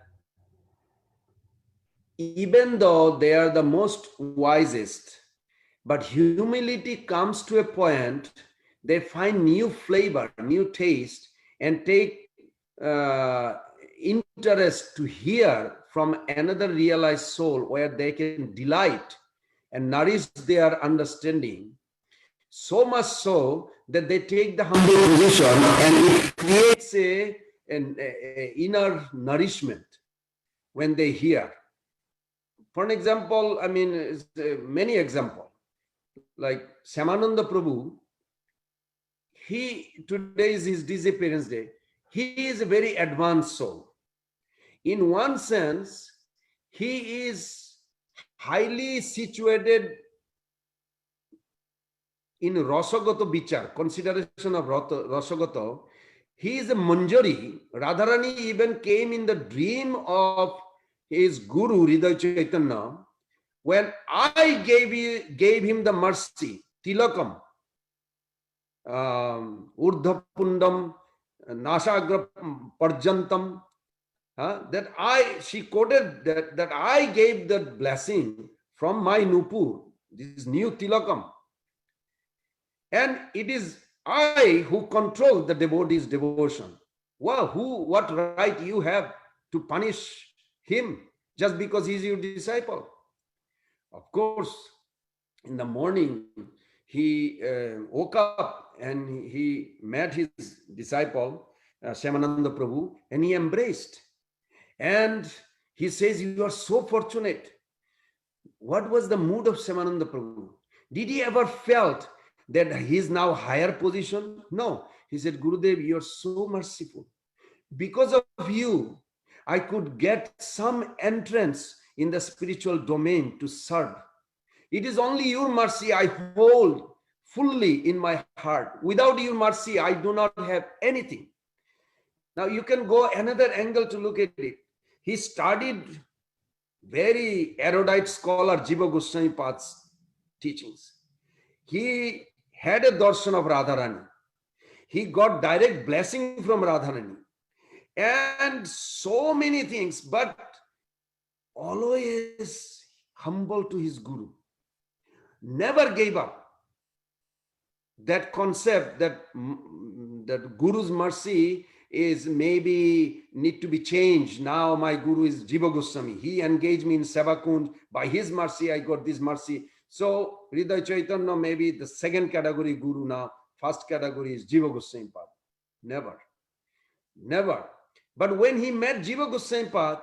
Speaker 1: even though they are the most wisest, but humility comes to a point, they find new flavor, new taste, and take interest to hear from another realized soul where they can delight and nourish their understanding. So much so that they take the humble position and it creates an inner nourishment when they hear. For an example, I mean, many examples. Like Shyamananda Prabhu, today is his disappearance day. He is a very advanced soul. In one sense, he is highly situated in Rasagato Bichar, consideration of Rasagato. He is a Manjari. Radharani even came in the dream of his guru, Hriday Chaitanya, when I gave him the mercy, Tilakam, Urdhapundam, Nasagra Parjantam, she quoted that I gave that blessing from my Nupur, this new Tilakam. And it is I who control the devotee's devotion. Well, what right you have to punish him just because he's your disciple? Of course, in the morning, he woke up and he met his disciple, Shyamananda Prabhu, and he embraced. And he says, you are so fortunate. What was the mood of Shyamananda Prabhu? Did he ever felt that he is now higher position? No. He said, Gurudev, you are so merciful. Because of you, I could get some entrance in the spiritual domain to serve. It is only your mercy I hold fully in my heart. Without your mercy, I do not have anything. Now you can go another angle to look at it. He studied very erudite scholar Jiva Goswami Pad's teachings. He had a darshan of Radharani. He got direct blessing from Radharani. And so many things, but always humble to his guru. Never gave up. That concept that Guru's mercy is maybe need to be changed. Now my Guru is Jiva Goswami. He engaged me in Seva Kunj. By his mercy, I got this mercy. So Hriday Chaitanya maybe the second category Guru now. First category is Jiva Goswami Pad. Never. Never. But when he met Jiva Goswami Pad,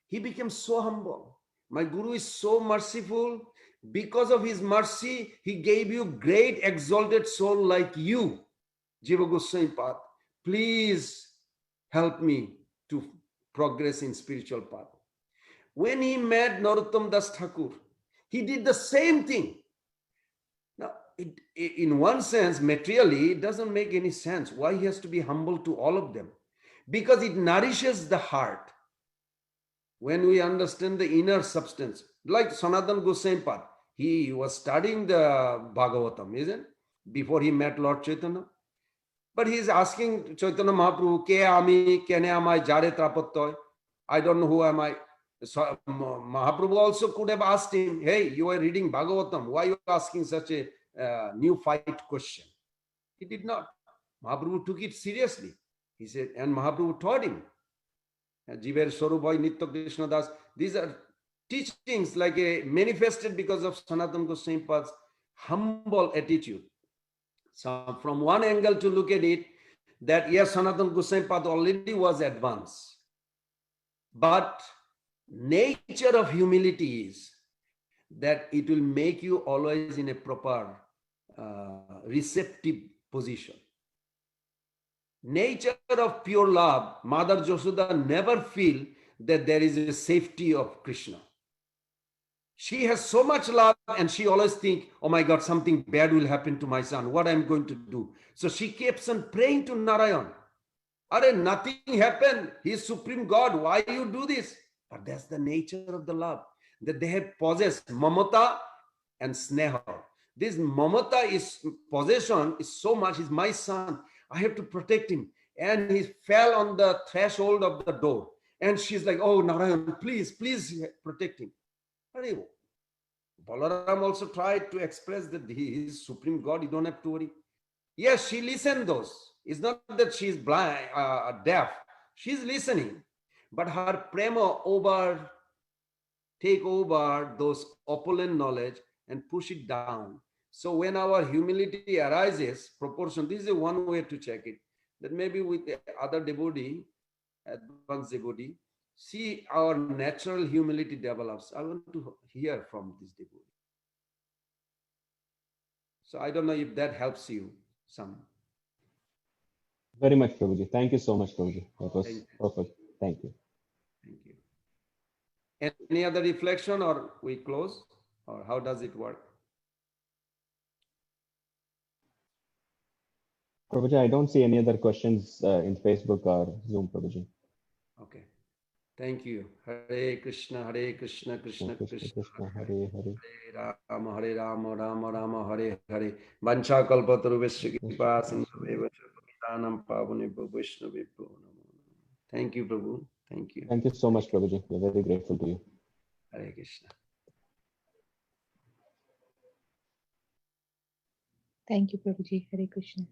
Speaker 1: he became so humble. My Guru is so merciful. Because of his mercy, he gave you great exalted soul like you, Jiva Goswami Pad. Please help me to progress in spiritual path. When he met Narottam Das Thakur, he did the same thing. Now, in one sense, materially, it doesn't make any sense why he has to be humble to all of them. Because it nourishes the heart. When we understand the inner substance, like Sanatana Goswami Pad, he was studying the Bhagavatam, isn't it? Before he met Lord Chaitanya. But he is asking Chaitanya Mahaprabhu, Ke ami, kene amai, jare trapattoy. I don't know who am I. So, Mahaprabhu also could have asked him, hey, you are reading Bhagavatam. Why are you asking such a new fight question? He did not. Mahaprabhu took it seriously. He said, and Mahaprabhu taught him. Jiver Swarupai Nitya Krishna Das. These are teachings like a manifested because of Sanatana Goswami Pad's humble attitude. So from one angle to look at it, that yes, Sanatana Goswami Pad already was advanced. But nature of humility is that it will make you always in a proper receptive position. Nature of pure love, Mother Josoda never feel that there is a safety of Krishna. She has so much love and she always think, oh my God, something bad will happen to my son. What I'm going to do? So she keeps on praying to Narayan. Are nothing happened. He is supreme God. Why you do this? But that's the nature of the love. That they have possessed mamata and sneha. This mamata is possession is so much. He's my son. I have to protect him. and he fell on the threshold of the door. And she's like, oh, Narayan, please, please protect him. Balaram also tried to express that he is supreme God, you don't have to worry. Yes, she listened those. It's not that she's blind, deaf. She's listening. But her prema take over those opulent knowledge and push it down. So when our humility arises, proportion, this is one way to check it. That maybe with the other devotee, advanced devotee, see our natural humility develops. I want to hear from this devotee. So I don't know if that helps you some.
Speaker 3: Very much, Prabhuji. Thank you so much, Prabhuji. That was perfect. Thank you.
Speaker 1: Thank you. Any other reflection or we close? Or how does it work?
Speaker 3: Prabhuji, I don't see any other questions in Facebook or Zoom, Prabhuji.
Speaker 1: Okay. Thank you. Hare Krishna, Krishna,
Speaker 3: Krishna,
Speaker 1: Krishna,
Speaker 3: Hare Hare.
Speaker 1: Hare Rama, Rama Rama, Hare Hare. Vancha kalpatarubhasya kripa sindhuveva patanam pavunebhyo Vaishnavebhyo namo namo. Thank you, Prabhu. Thank you.
Speaker 3: Thank you so much, Prabhuji. We're very grateful to you.
Speaker 1: Hare Krishna.
Speaker 6: Thank you, Prabhuji. Hare Krishna.